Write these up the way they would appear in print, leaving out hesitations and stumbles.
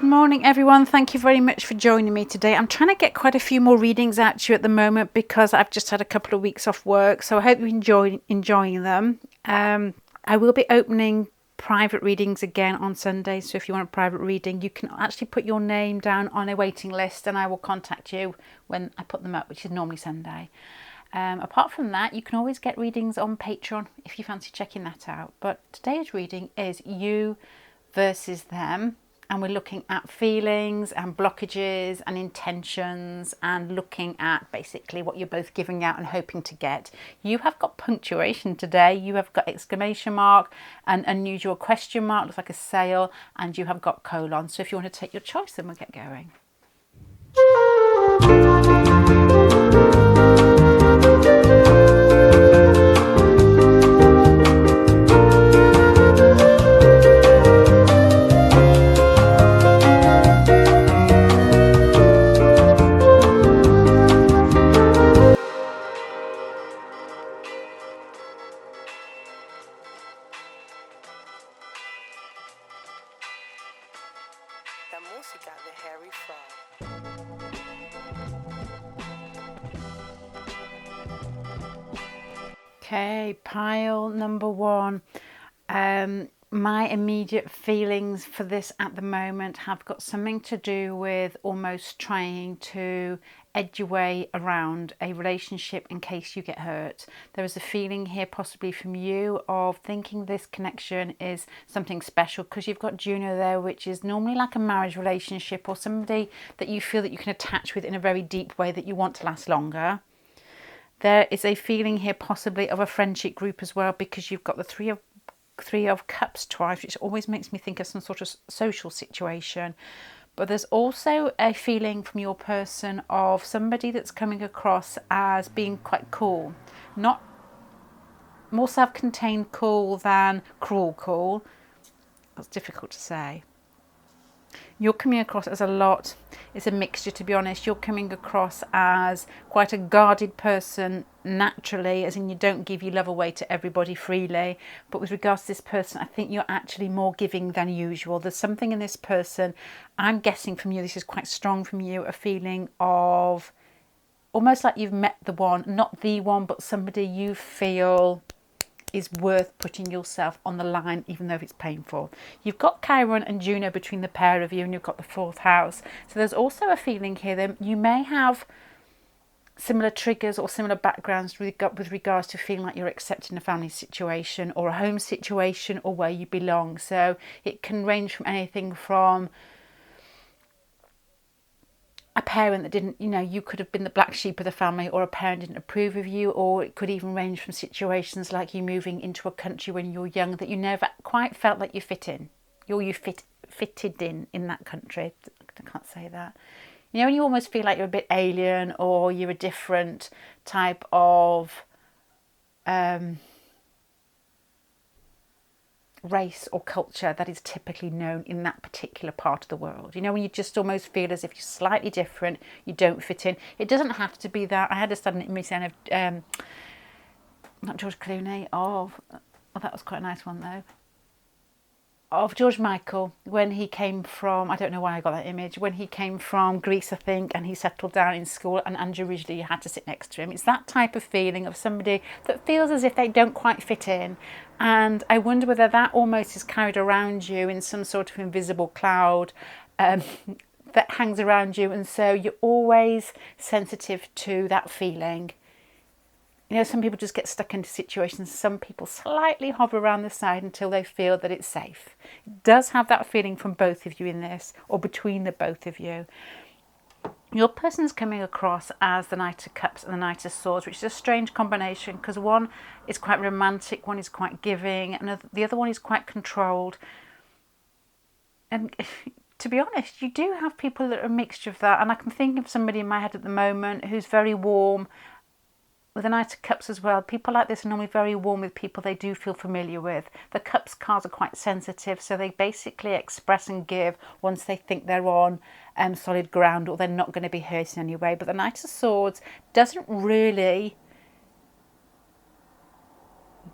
morning everyone, thank you very much for joining me today. I'm trying to get quite a few more readings out to you at the moment because I've just had a couple of weeks off work, so I hope you're enjoying them. I will be opening private readings again on Sunday, so if you want a private reading you can actually put your name down on a waiting list and I will contact you when I put them up, which is normally Sunday. Apart from that, you can always get readings on Patreon if you fancy checking that out. But today's reading is you versus them, and we're looking at feelings and blockages and intentions and looking at basically what you're both giving out and hoping to get. You have got punctuation today. You have got exclamation mark, an unusual question mark, looks like a sail, and you have got colon. So if you want to take your choice, then we'll get going. Okay, pile number one. My immediate feelings for this at the moment have got something to do with almost trying to edge your way around a relationship in case you get hurt. There is a feeling here possibly from you of thinking this connection is something special because you've got Juno there, which is normally like a marriage relationship or somebody that you feel that you can attach with in a very deep way that you want to last longer. There is a feeling here possibly of a friendship group as well, because you've got the three of cups twice, which always makes me think of some sort of social situation. But there's also a feeling from your person of somebody that's coming across as being quite cool, not more self-contained cool than cruel cool. That's difficult to say. You're coming across as it's a mixture, to be honest. You're coming across as quite a guarded person naturally, as in you don't give your love away to everybody freely. But with regards to this person, I think you're actually more giving than usual. There's something in this person, I'm guessing from you, this is quite strong from you, a feeling of almost like you've met the one, not the one, but somebody you feel is worth putting yourself on the line, even though it's painful. You've got Chiron and Juno between the pair of you, and you've got the fourth house. So there's also a feeling here that you may have similar triggers or similar backgrounds with regards to feeling like you're accepting a family situation or a home situation or where you belong. So it can range from anything from a parent that didn't, you could have been the black sheep of the family, or a parent didn't approve of you, or it could even range from situations like you moving into a country when you were young that you never quite felt like you fit in, or you fitted in that country. I can't say that. When you almost feel like you're a bit alien, or you're a different type of race or culture that is typically known in that particular part of the world. When you just almost feel as if you're slightly different, you don't fit in. It doesn't have to be that. I had a sudden image of not George Clooney, that was quite a nice one though, of George Michael when he came from, I don't know why I got that image, when he came from Greece, I think, and he settled down in school and Andrew Ridgeley had to sit next to him. It's that type of feeling of somebody that feels as if they don't quite fit in. And I wonder whether that almost is carried around you in some sort of invisible cloud that hangs around you. And so you're always sensitive to that feeling. Some people just get stuck into situations. Some people slightly hover around the side until they feel that it's safe. It does have that feeling from both of you in this, or between the both of you. Your person's coming across as the Knight of Cups and the Knight of Swords, which is a strange combination because one is quite romantic, one is quite giving, and the other one is quite controlled. And to be honest, you do have people that are a mixture of that. And I can think of somebody in my head at the moment who's very warm, with the Knight of Cups as well. People like this are normally very warm with people they do feel familiar with. The Cups cards are quite sensitive, so they basically express and give once they think they're on solid ground or they're not going to be hurt in any way. But the Knight of Swords doesn't really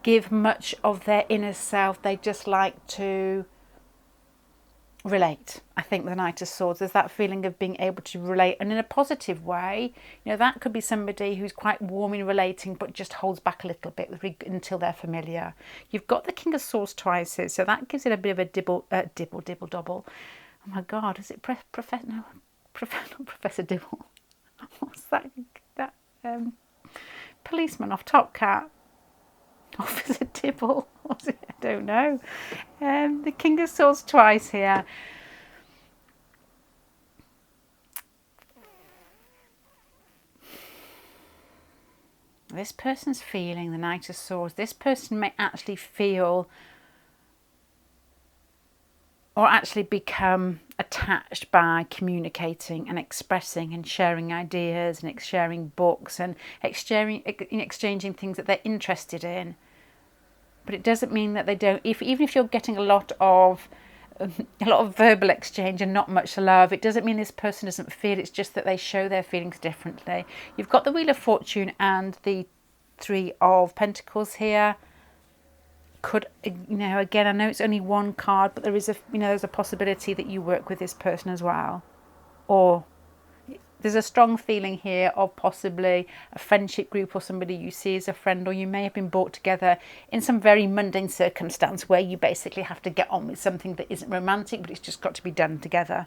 give much of their inner self. They just like to relate. I think the Knight of Swords, there's that feeling of being able to relate, and in a positive way. You know, that could be somebody who's quite warm in relating but just holds back a little bit until they're familiar. You've got the King of Swords twice here, so that gives it a bit of a dibble double. Oh my God, is it Professor Dibble? What's that policeman off Top Cat? Officer Dibble, was it? I don't know. The King of Swords twice here. This person's feeling the Knight of Swords. This person may actually feel or actually become attached by communicating and expressing and sharing ideas and sharing books and exchanging things that they're interested in. But it doesn't mean that they don't. Even if you're getting a lot of verbal exchange and not much love, it doesn't mean this person doesn't feel. It's just that they show their feelings differently. You've got the Wheel of Fortune and the Three of Pentacles here. Could, again, I know it's only one card, but there is there's a possibility that you work with this person as well, or there's a strong feeling here of possibly a friendship group or somebody you see as a friend, or you may have been brought together in some very mundane circumstance where you basically have to get on with something that isn't romantic, but it's just got to be done together.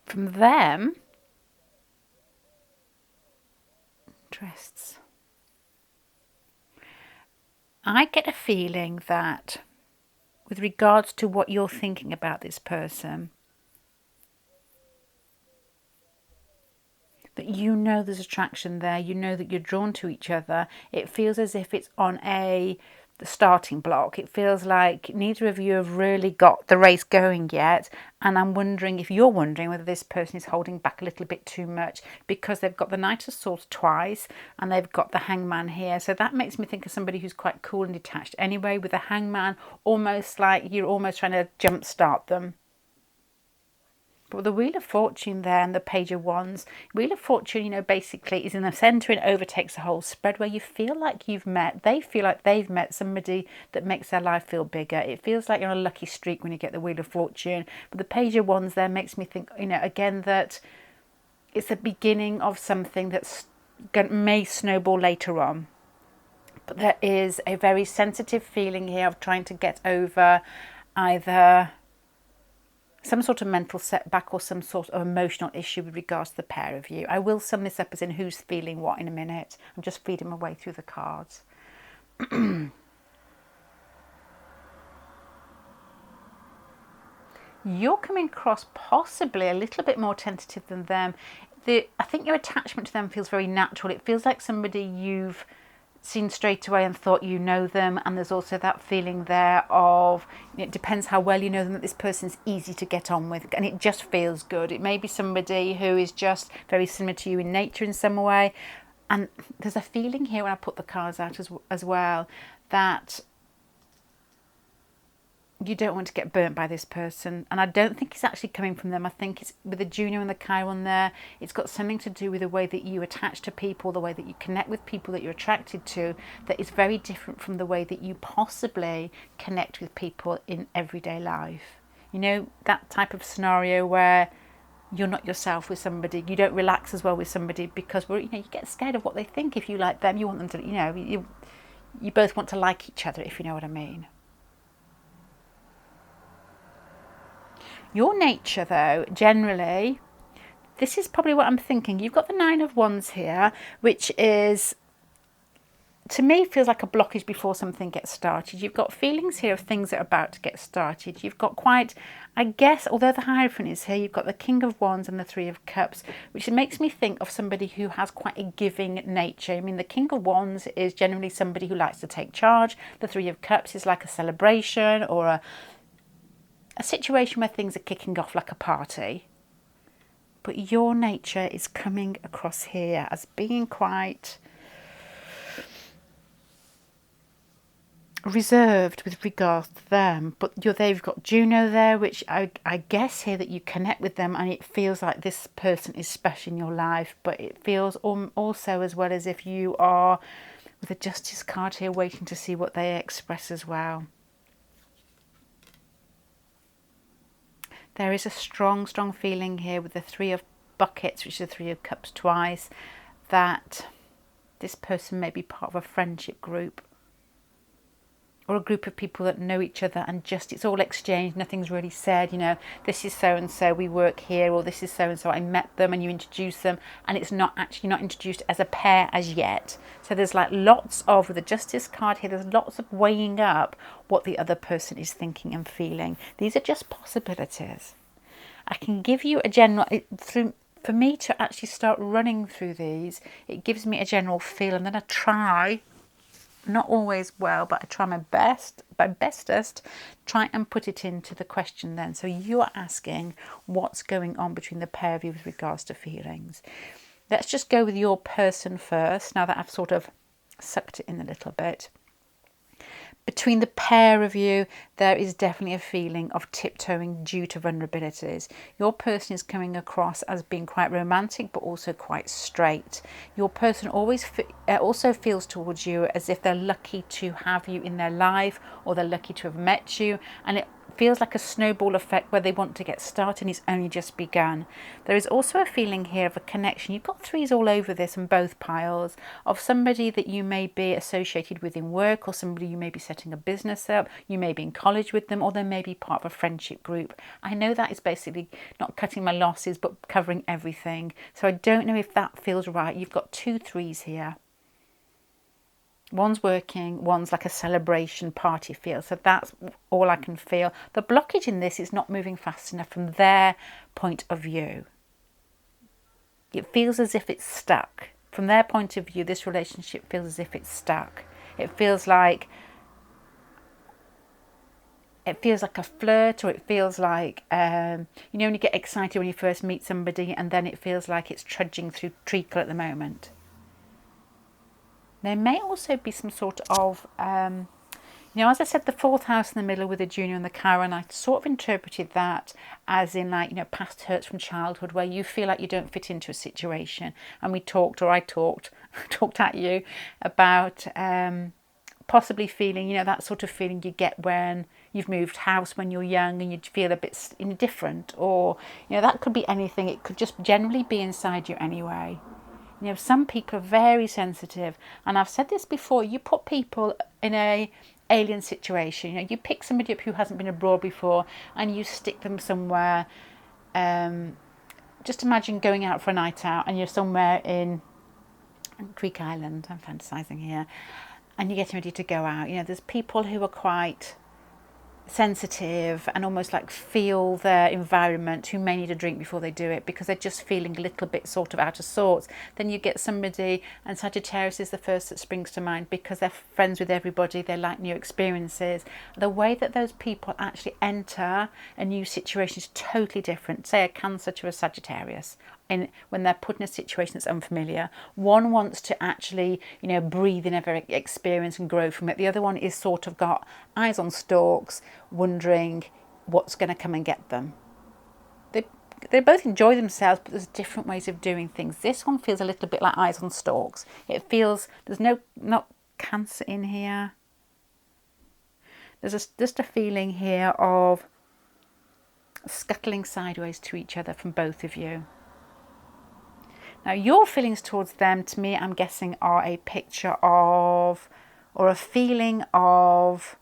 From them, interests. I get a feeling that with regards to what you're thinking about this person, that you know there's attraction there, you know that you're drawn to each other. It feels as if it's on the starting block. It feels like neither of you have really got the race going yet, and I'm wondering if you're wondering whether this person is holding back a little bit too much, because they've got the Knight of Swords twice and they've got the Hangman here. So that makes me think of somebody who's quite cool and detached anyway, with the Hangman almost like you're almost trying to jumpstart them. But with the Wheel of Fortune there and the Page of Wands, Wheel of Fortune, basically is in the centre and overtakes the whole spread, where you feel like they feel like they've met somebody that makes their life feel bigger. It feels like you're on a lucky streak when you get the Wheel of Fortune. But the Page of Wands there makes me think, again, that it's the beginning of something that may snowball later on. But there is a very sensitive feeling here of trying to get over either some sort of mental setback or some sort of emotional issue with regards to the pair of you. I will sum this up as in who's feeling what in a minute. I'm just feeding my way through the cards. You're coming across possibly a little bit more tentative than them. I think your attachment to them feels very natural. It feels like somebody you've seen straight away and thought you know them, and there's also that feeling there of, it depends how well you know them, that this person's easy to get on with and it just feels good. It may be somebody who is just very similar to you in nature in some way, and there's a feeling here when I put the cards out as well that you don't want to get burnt by this person. And I don't think it's actually coming from them. I think it's with the Junior and the Chiron there, it's got something to do with the way that you attach to people, the way that you connect with people that you're attracted to, that is very different from the way that you possibly connect with people in everyday life. That type of scenario where you're not yourself with somebody, you don't relax as well with somebody because you get scared of what they think. If you like them, you want them to, you both want to like each other, if you know what I mean. Your nature, though, generally, this is probably what I'm thinking. You've got the Nine of Wands here, which is, to me, feels like a blockage before something gets started. You've got feelings here of things that are about to get started. You've got quite, I guess, although the Hierophant is here, you've got the King of Wands and the Three of Cups, which makes me think of somebody who has quite a giving nature. I mean, the King of Wands is generally somebody who likes to take charge. The Three of Cups is like a celebration or a situation where things are kicking off like a party. But your nature is coming across here as being quite reserved with regards to them, but they've got Juno there, which I guess here that you connect with them and it feels like this person is special in your life, but it feels also as well as if you are with the Justice card here waiting to see what they express as well. There is a strong feeling here with the Three of Buckets, which is the Three of Cups twice, that this person may be part of a friendship group or a group of people that know each other, and just it's all exchanged, nothing's really said, you know, this is so and so, we work here, or this is so and so, I met them, and you introduce them, and it's not actually not introduced as a pair as yet. So there's like lots of, with the Justice card here, there's lots of weighing up what the other person is thinking and feeling. These are just possibilities. I can give you a general, for me to actually start running through these, it gives me a general feel, and then I try, not always well, but I try my bestest, try and put it into the question then. So you are asking what's going on between the pair of you with regards to feelings. Let's just go with your person first, now that I've sort of sucked it in a little bit. Between the pair of you, there is definitely a feeling of tiptoeing due to vulnerabilities. Your person is coming across as being quite romantic, but also quite straight. Your person always also feels towards you as if they're lucky to have you in their life, or they're lucky to have met you, and it feels like a snowball effect where they want to get started and it's only just begun. There is also a feeling here of a connection. You've got threes all over this on both piles, of somebody that you may be associated with in work, or somebody you may be setting a business up, you may be in college with them, or they may be part of a friendship group. I know that is basically not cutting my losses but covering everything, so I don't know if that feels right. You've got 2 threes here. One's working, one's like a celebration party feel. So that's all I can feel. The blockage in this is not moving fast enough from their point of view. It feels as if it's stuck. From their point of view, this relationship feels as if it's stuck. It feels like a flirt, or it feels like, you know, when you get excited when you first meet somebody and then it feels like it's trudging through treacle at the moment. There may also be some sort of, you know, as I said, the 4th house in the middle with the Junior and the Chiron, and I sort of interpreted that as in, like, you know, past hurts from childhood where you feel like you don't fit into a situation. And we talked, or I talked at you about possibly feeling, you know, that sort of feeling you get when you've moved house when you're young and you feel a bit indifferent, or, you know, that could be anything. It could just generally be inside you anyway. You know, some people are very sensitive, and I've said this before, you put people in a alien situation, you know, you pick somebody up who hasn't been abroad before and you stick them somewhere. Just imagine going out for a night out and you're somewhere in Greek Island, I'm fantasizing here, and you're getting ready to go out. You know, there's people who are quite sensitive and almost like feel their environment, who may need a drink before they do it because they're just feeling a little bit sort of out of sorts. Then you get somebody, and Sagittarius is the first that springs to mind because they're friends with everybody, they like new experiences. The way that those people actually enter a new situation is totally different. Say a Cancer to a Sagittarius. When they're put in a situation that's unfamiliar, one wants to actually, you know, breathe in every experience and grow from it. The other one is sort of got eyes on stalks, wondering what's going to come and get them. They both enjoy themselves, but there's different ways of doing things. This one feels a little bit like eyes on stalks. It feels, there's not Cancer in here. There's just a feeling here of scuttling sideways to each other from both of you. Now, your feelings towards them, to me, I'm guessing, are a picture of, or a feeling of,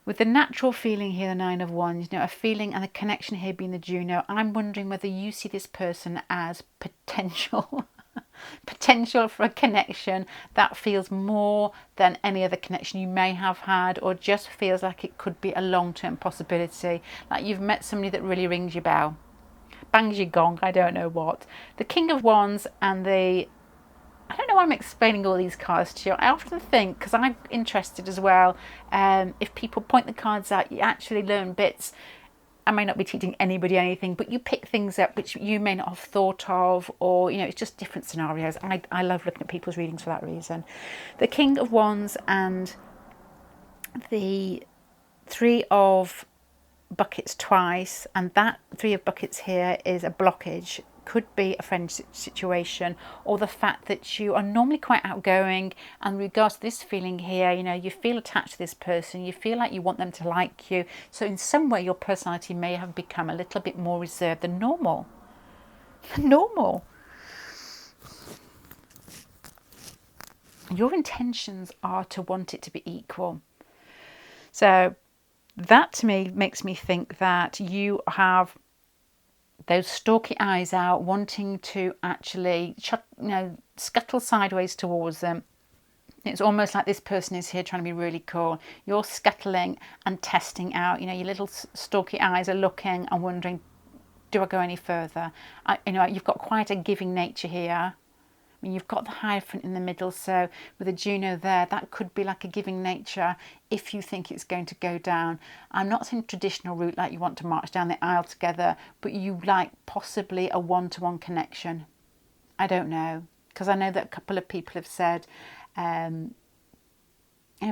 with the natural feeling here, the 9 of Wands, you know, a feeling and a connection here being the Juno. I'm wondering whether you see this person as potential for a connection that feels more than any other connection you may have had, or just feels like it could be a long-term possibility. Like you've met somebody that really rings your bell. Bangs your gong, I don't know what. The King of Wands and the... I don't know why I'm explaining all these cards to you. I often think, because I'm interested as well, if people point the cards out, you actually learn bits I may not be teaching anybody anything, but you pick things up which you may not have thought of, or, you know, it's just different scenarios. I love looking at people's readings for that reason. The King of Wands and the Three of Buckets twice, and that Three of Buckets here is a blockage. Could be a friend situation, or the fact that you are normally quite outgoing, and regards to this feeling here, you know, you feel attached to this person, you feel like you want them to like you, so in some way your personality may have become a little bit more reserved than normal. Your intentions are to want it to be equal. So that to me makes me think that you have those stalky eyes out, wanting to actually scuttle sideways towards them. It's almost like this person is here trying to be really cool. You're scuttling and testing out. You know, your little stalky eyes are looking and wondering, do I go any further? You've got quite a giving nature here. I mean, you've got the Hierophant in the middle, so with a Juno there, that could be like a giving nature if you think it's going to go down. I'm not saying traditional route like you want to march down the aisle together, but you like possibly a one-to-one connection. I don't know, because I know that a couple of people have said,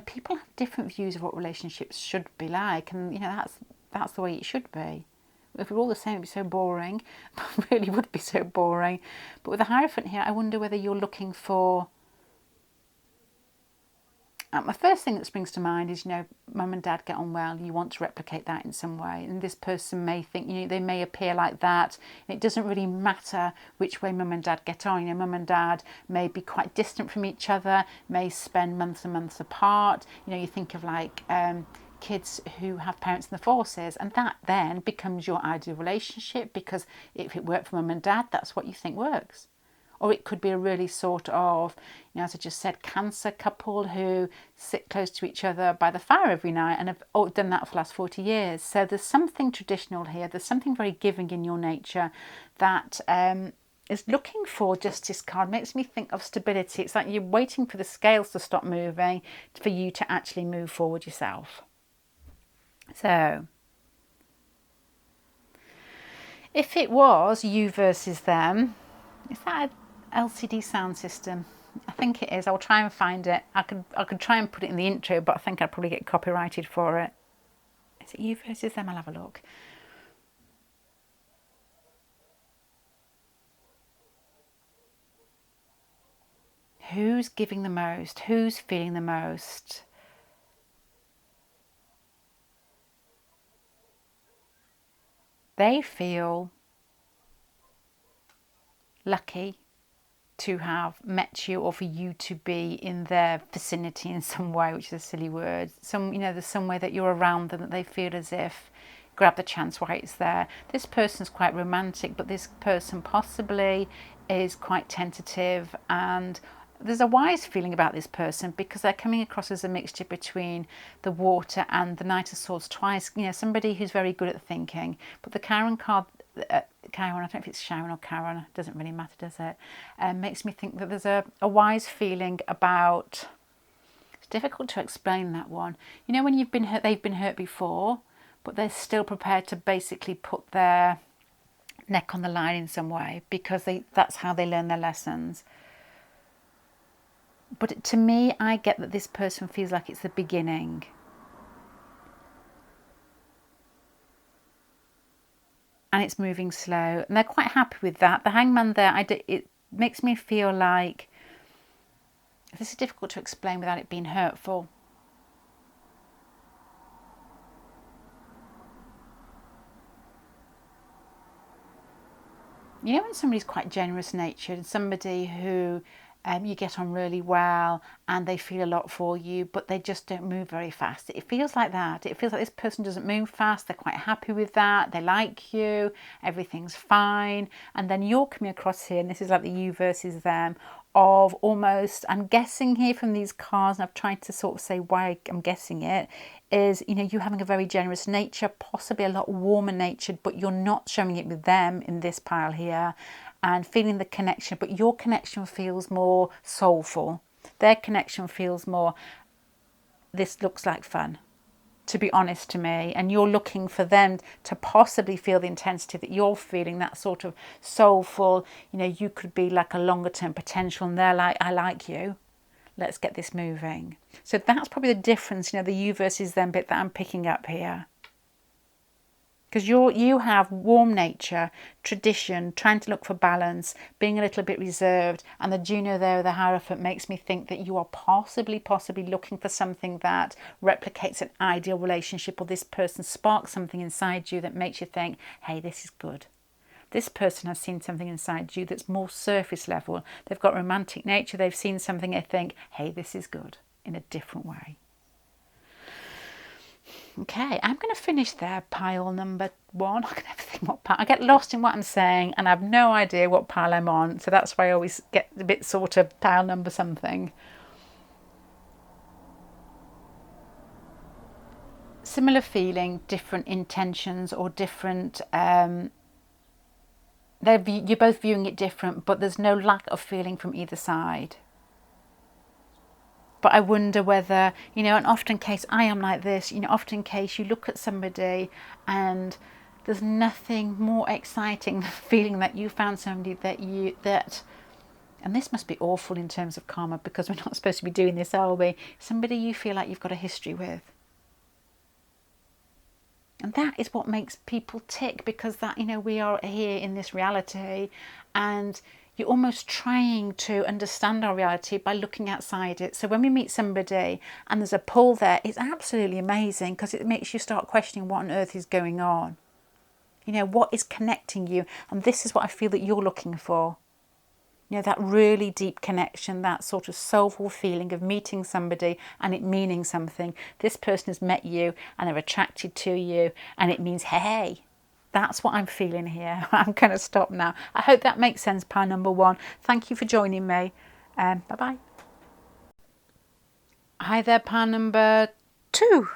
people have different views of what relationships should be like, and that's the way it should be. If we're all the same, it'd be so boring. It really would be so boring. But with the Hierophant here, I wonder whether you're looking for... my first thing that springs to mind is, mum and dad get on well. You want to replicate that in some way. And this person may think, they may appear like that. And it doesn't really matter which way mum and dad get on. Mum and dad may be quite distant from each other, may spend months and months apart. You think of like... kids who have parents in the forces, and that then becomes your ideal relationship, because if it worked for mum and dad, that's what you think works. Or it could be a really sort of, as I just said, Cancer couple who sit close to each other by the fire every night and have done that for the last 40 years. So there's something traditional here. There's something very giving in your nature that is looking for Justice card. Makes me think of stability. It's like you're waiting for the scales to stop moving for you to actually move forward yourself. So, if it was you versus them, is that an LCD sound system? I think it is. I'll try and find it. I could try and put it in the intro, but I think I'd probably get copyrighted for it. Is it you versus them? I'll have a look. Who's giving the most? Who's feeling the most? They feel lucky to have met you, or for you to be in their vicinity in some way, which is a silly word. There's some way that you're around them, that they feel as if grab the chance while it's there. This person's quite romantic, but this person possibly is quite tentative, and there's a wise feeling about this person, because they're coming across as a mixture between the Water and the Knight of Swords twice. Somebody who's very good at thinking. But the Chiron card, Chiron, I don't know if it's Sharon or Chiron, it doesn't really matter, does it? Makes me think that there's a wise feeling about... It's difficult to explain that one. When you've been hurt, they've been hurt before, but they're still prepared to basically put their neck on the line in some way, because that's how they learn their lessons. But to me, I get that this person feels like it's the beginning. And it's moving slow. And they're quite happy with that. The Hangman there, it makes me feel like... This is difficult to explain without it being hurtful. When somebody's quite generous natured, somebody who... you get on really well and they feel a lot for you, but they just don't move very fast. It feels like that. It feels like this person doesn't move fast. They're quite happy with that. They like you. Everything's fine. And then you're coming across here, and this is like the you versus them, of almost, I'm guessing here from these cards, and I've tried to sort of say why I'm guessing it, is, you having a very generous nature, possibly a lot warmer natured, but you're not showing it with them in this pile here. And feeling the connection, but your connection feels more soulful. Their connection feels more, this looks like fun to be honest to me, and you're looking for them to possibly feel the intensity that you're feeling, that sort of soulful, you know, you could be like a longer term potential, and they're like, I like you, let's get this moving. So that's probably the difference, you know, the you versus them bit that I'm picking up here. Because you have warm nature, tradition, trying to look for balance, being a little bit reserved, and the Juno there, the Hierophant, makes me think that you are possibly looking for something that replicates an ideal relationship, or this person sparks something inside you that makes you think, hey, this is good. This person has seen something inside you that's more surface level. They've got romantic nature. They've seen something they think, hey, this is good, in a different way. Okay, I'm going to finish there, pile number 1. I can never think what pile. I get lost in what I'm saying and I have no idea what pile I'm on. So that's why I always get a bit sort of pile number something. Similar feeling, different intentions, or different... you're both viewing it different, but there's no lack of feeling from either side. But I wonder whether, you know, and often in case I am like this, you know, often in case you look at somebody and there's nothing more exciting than feeling that you found somebody that, and this must be awful in terms of karma, because we're not supposed to be doing this, are we? Somebody you feel like you've got a history with. And that is what makes people tick, because that, you know, we are here in this reality and you're almost trying to understand our reality by looking outside it. So when we meet somebody and there's a pull there, it's absolutely amazing, because it makes you start questioning what on earth is going on. You know, what is connecting you? And this is what I feel that you're looking for. You know, that really deep connection, that sort of soulful feeling of meeting somebody and it meaning something. This person has met you and they're attracted to you, and it means, hey, that's what I'm feeling here. I'm going to stop now. I hope that makes sense, pile number 1. Thank you for joining me. Bye-bye. Hi there, pile number 2.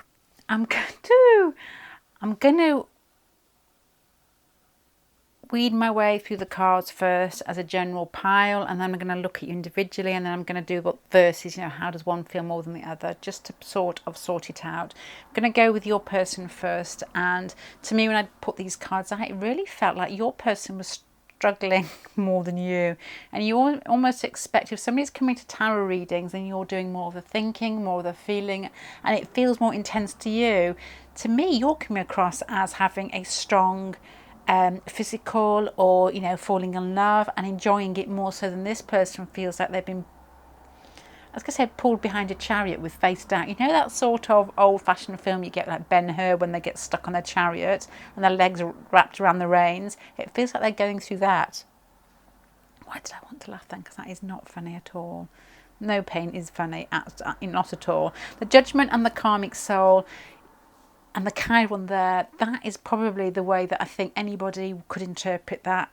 I'm going to weed my way through the cards first as a general pile, and then I'm going to look at you individually, and then I'm going to do what verses, you know, how does one feel more than the other, just to sort of sort it out. I'm going to go with your person first, and to me, when I put these cards out, it really felt like your person was struggling more than you, and you almost expect, if somebody's coming to tarot readings and you're doing more of the thinking, more of the feeling, and it feels more intense to you, to me, you're coming across as having a strong physical, or, you know, falling in love and enjoying it more so than this person feels like they've been, I was going to say, pulled behind a chariot with face down. You know that sort of old-fashioned film you get, like Ben-Hur, when they get stuck on their chariot and their legs are wrapped around the reins? It feels like they're going through that. Why did I want to laugh then? Because that is not funny at all. No pain is funny, not at all. The Judgment and the Karmic Soul and the Chiron there, that is probably the way that I think anybody could interpret that,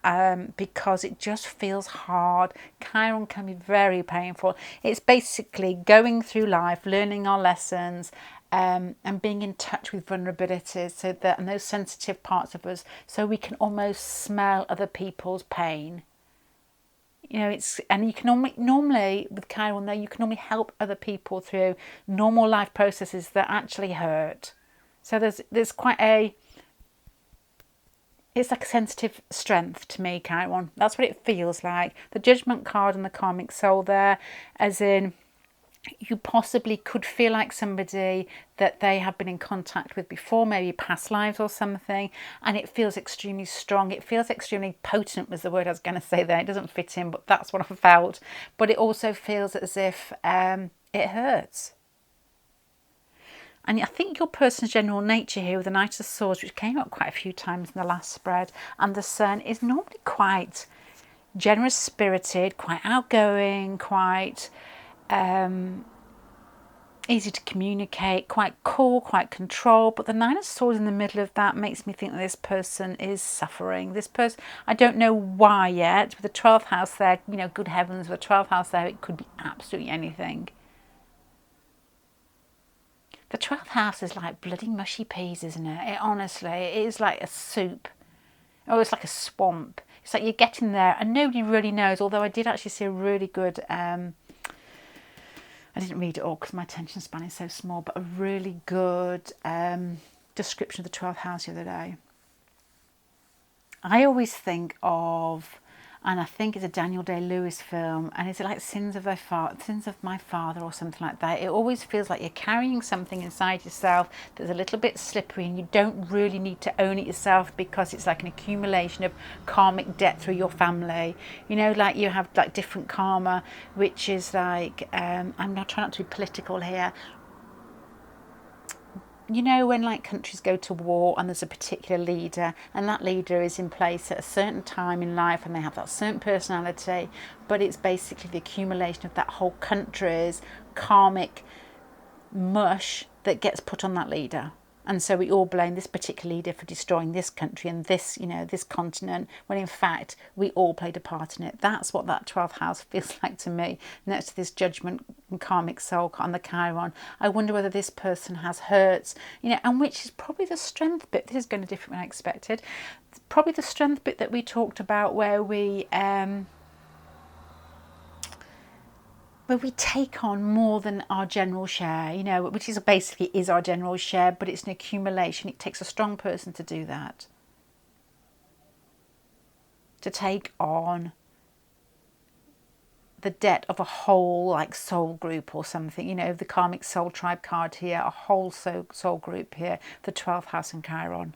because it just feels hard. Chiron can be very painful. It's basically going through life, learning our lessons, and being in touch with vulnerabilities, so that, and those sensitive parts of us, so we can almost smell other people's pain. You know, and you can normally with Chiron there, you can normally help other people through normal life processes that actually hurt. So there's quite it's like a sensitive strength to me, Chiron. That's what it feels like. The Judgment card and the Karmic Soul there, as in you possibly could feel like somebody that they have been in contact with before, maybe past lives or something, and it feels extremely strong. It feels extremely potent was the word I was going to say there. It doesn't fit in, but that's what I felt. But it also feels as if it hurts. And I think your person's general nature here with the Knight of Swords, which came up quite a few times in the last spread, and the Sun, is normally quite generous-spirited, quite outgoing, quite easy to communicate, quite cool, quite controlled. But the Nine of Swords in the middle of that makes me think that this person is suffering. This person, I don't know why yet. With the 12th house there, you know, good heavens, with the 12th house there, it could be absolutely anything. The 12th house is like bloody mushy peas, isn't it? Honestly, it is like a soup. Oh, it's like a swamp. It's like you're getting there and nobody really knows. Although I did actually see a really good, I didn't read it all because my attention span is so small, but a really good description of the 12th house the other day. I always think of, and I think it's a Daniel Day-Lewis film, and is it like Sins of My Father or something like that? It always feels like you're carrying something inside yourself that's a little bit slippery, and you don't really need to own it yourself because it's like an accumulation of karmic debt through your family. You know, like you have like different karma, which is like, I'm not trying not to be political here. You know, when like countries go to war and there's a particular leader, and that leader is in place at a certain time in life and they have that certain personality, but it's basically the accumulation of that whole country's karmic mush that gets put on that leader. And so we all blame this particular leader for destroying this country and this, you know, this continent, when in fact we all played a part in it. That's what that 12th house feels like to me, next to this judgment and karmic soul on the Chiron. I wonder whether this person has hurts, you know, and which is probably the strength bit. This is going to differ than I expected. Probably the strength bit that we talked about, where we take on more than our general share, you know, which is basically is our general share, but it's an accumulation. It takes a strong person to do that, to take on the debt of a whole like soul group or something, you know, the karmic soul tribe card here, a whole soul group here, the 12th house and Chiron.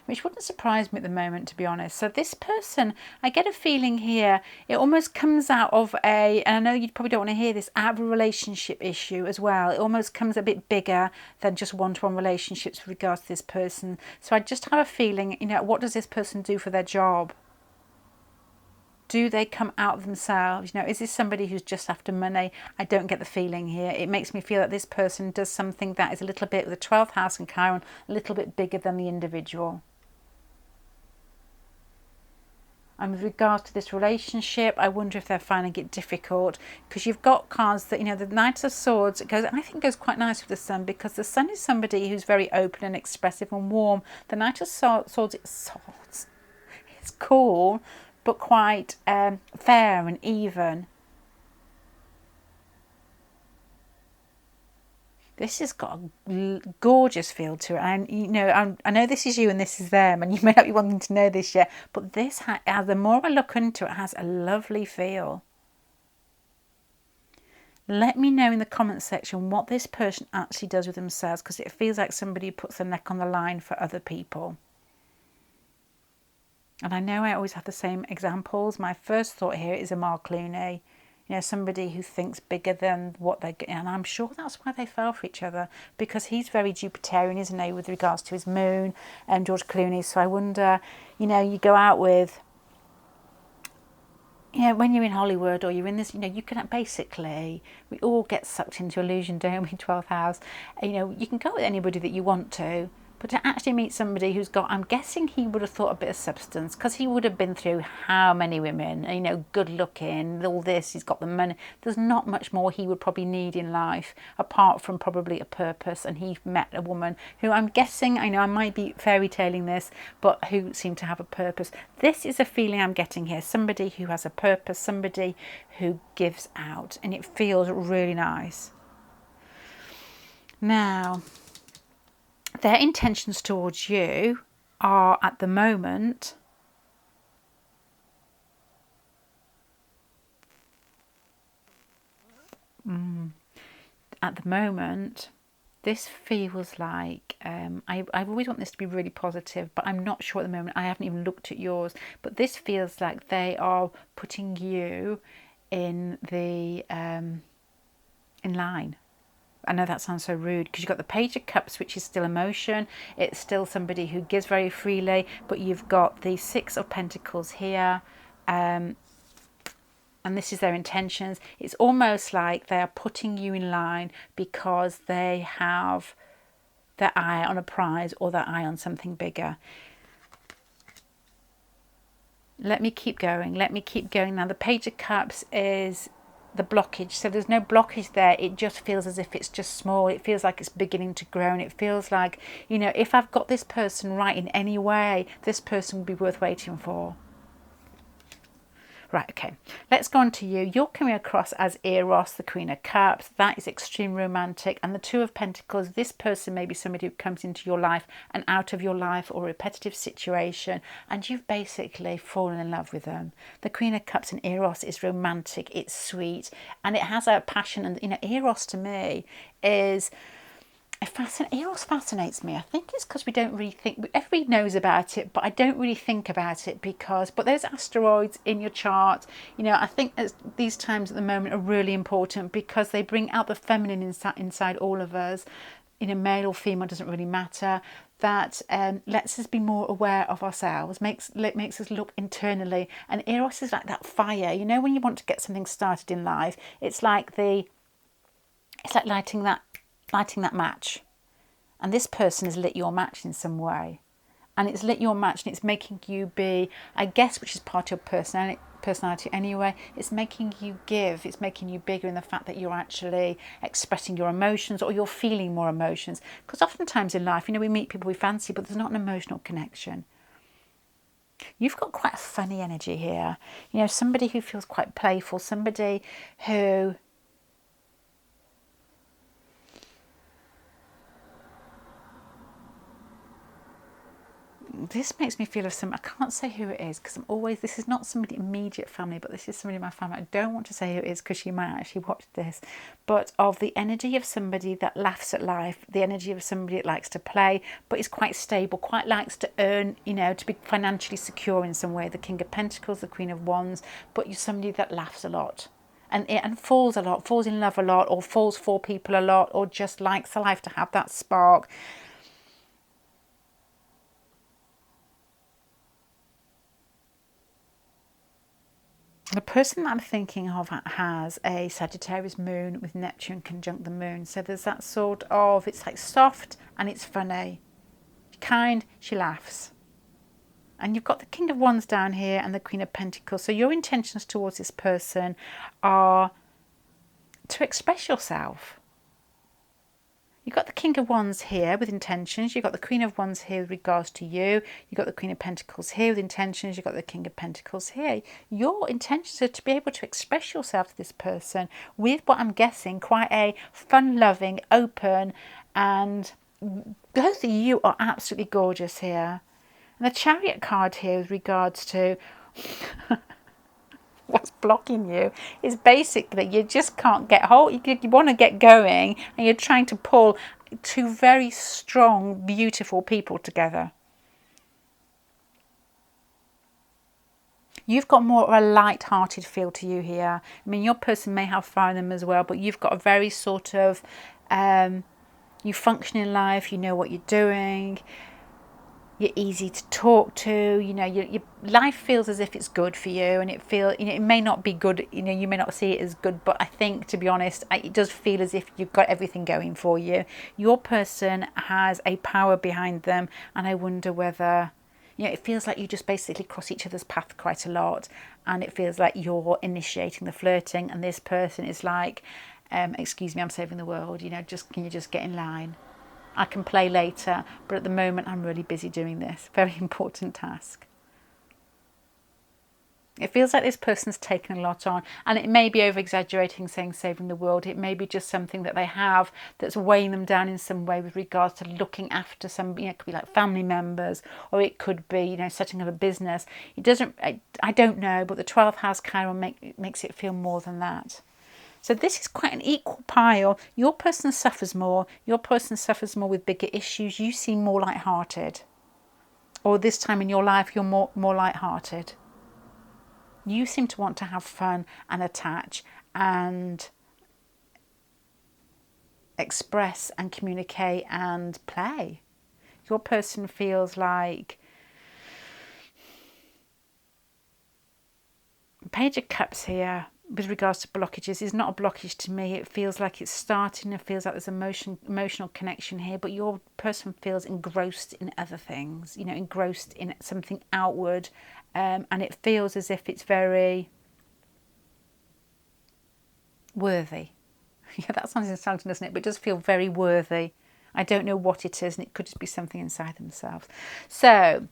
Which wouldn't surprise me at the moment, to be honest. So this person, I get a feeling here, it almost comes out of and I know you probably don't want to hear this, out of a relationship issue as well. It almost comes a bit bigger than just one-to-one relationships with regards to this person. So I just have a feeling, you know, what does this person do for their job? Do they come out of themselves? You know, is this somebody who's just after money? I don't get the feeling here. It makes me feel that this person does something that is a little bit, with the 12th house and Chiron, a little bit bigger than the individual. And with regards to this relationship, I wonder if they're finding it difficult, because you've got cards that, you know, the Knight of Swords, I think goes quite nice with the Sun, because the Sun is somebody who's very open and expressive and warm. The Knight of Swords, it's cool, but quite fair and even. This has got a gorgeous feel to it. And, you know, I know this is you and this is them, and you may not be wanting to know this yet, but this, the more I look into it, has a lovely feel. Let me know in the comments section what this person actually does with themselves, because it feels like somebody who puts their neck on the line for other people. And I know I always have the same examples. My first thought here is Amal Clooney. You know, somebody who thinks bigger than what they're getting. And I'm sure that's why they fell for each other, because he's very Jupiterian, isn't he, with regards to his moon, and George Clooney. So I wonder, you know, you go out with, you know, when you're in Hollywood or you're in this, you know, you can basically, we all get sucked into illusion, don't we, 12th house. You know, you can go with anybody that you want to, but to actually meet somebody who's got, I'm guessing he would have thought a bit of substance, because he would have been through how many women, you know, good looking, all this, he's got the money. There's not much more he would probably need in life, apart from probably a purpose. And he met a woman who, I'm guessing, I know I might be fairy tailing this, but who seemed to have a purpose. This is a feeling I'm getting here, somebody who has a purpose, somebody who gives out, and it feels really nice. Now, their intentions towards you are, at the moment, this feels like, I always want this to be really positive, but I'm not sure at the moment. I haven't even looked at yours, but this feels like they are putting you in the in line. I know that sounds so rude, because you've got the Page of Cups, which is still emotion. It's still somebody who gives very freely, but you've got the Six of Pentacles here, and this is their intentions. It's almost like they are putting you in line because they have their eye on a prize or their eye on something bigger. Let me keep going. Now, the Page of Cups is the blockage, so there's no blockage there. It just feels as if it's just small. It feels like it's beginning to grow, and it feels like, you know, if I've got this person right in any way, this person will be worth waiting for. Right, okay, let's go on to you. You're coming across as Eros, the Queen of Cups. That is extreme romantic. And the Two of Pentacles, this person may be somebody who comes into your life and out of your life, or a repetitive situation, and you've basically fallen in love with them. The Queen of Cups and Eros is romantic, it's sweet, and it has a passion. And, you know, Eros to me is... Eros fascinates me. I think it's because we don't really think, everybody knows about it, but I don't really think about it but those asteroids in your chart, you know, I think these times at the moment are really important because they bring out the feminine inside all of us. You know, male or female doesn't really matter. That lets us be more aware of ourselves, makes us look internally. And Eros is like that fire. You know, when you want to get something started in life, it's like lighting that match, and this person has lit your match in some way, and it's lit your match, and it's making you be, I guess, which is part of your personality anyway, it's making you give, it's making you bigger in the fact that you're actually expressing your emotions, or you're feeling more emotions, because oftentimes in life, you know, we meet people we fancy, but there's not an emotional connection. You've got quite a funny energy here, you know, somebody who feels quite playful, somebody who... This makes me feel of some, I can't say who it is because this is not somebody immediate family, but this is somebody in my family. I don't want to say who it is because she might actually watch this, but of the energy of somebody that laughs at life, the energy of somebody that likes to play, but is quite stable, quite likes to earn, you know, to be financially secure in some way. The King of Pentacles, the Queen of Wands, but you're somebody that laughs a lot. And falls a lot, falls in love a lot, or falls for people a lot, or just likes the life to have that spark. The person that I'm thinking of has a Sagittarius moon with Neptune conjunct the moon. So there's that sort of, it's like soft and it's funny. Kind, she laughs. And you've got the King of Wands down here and the Queen of Pentacles. So your intentions towards this person are to express yourself. You've got the King of Wands here with intentions. You've got the Queen of Wands here with regards to you. You've got the Queen of Pentacles here with intentions. You've got the King of Pentacles here. Your intentions are to be able to express yourself to this person with what I'm guessing quite a fun-loving, open, and both of you are absolutely gorgeous here. And the Chariot card here with regards to... what's blocking you is basically you just can't get hold. You want to get going and you're trying to pull two very strong, beautiful people together. You've got more of a light-hearted feel to you here. I mean, your person may have fire in them as well, but you've got a very sort of, you function in life, you know what you're doing. You're easy to talk to, you know, your life feels as if it's good for you, and it may not be good, you know, you may not see it as good, but I think, to be honest, it does feel as if you've got everything going for you. Your person has a power behind them, and I wonder whether, you know, it feels like you just basically cross each other's path quite a lot, and it feels like you're initiating the flirting, and this person is like, excuse me, I'm saving the world, you know, can you just get in line? I can play later, but at the moment I'm really busy doing this very important task. It feels like this person's taken a lot on, and it may be over-exaggerating saying saving the world. It may be just something that they have that's weighing them down in some way with regards to looking after some, you know, it could be like family members, or it could be, you know, setting up a business. It doesn't, I don't know, but the 12th house Chiron makes it feel more than that. So this is quite an equal pile. Your person suffers more. Your person suffers more with bigger issues. You seem more light-hearted. Or this time in your life, you're more light-hearted. You seem to want to have fun and attach and express and communicate and play. Your person feels like... Page of Cups here, with regards to blockages, is not a blockage to me. It feels like it's starting. It feels like there's emotional connection here, but your person feels engrossed in other things, you know, engrossed in something outward, and it feels as if it's very worthy. Yeah, that sounds insulting, doesn't it? But it does feel very worthy. I don't know what it is, and it could just be something inside themselves. So,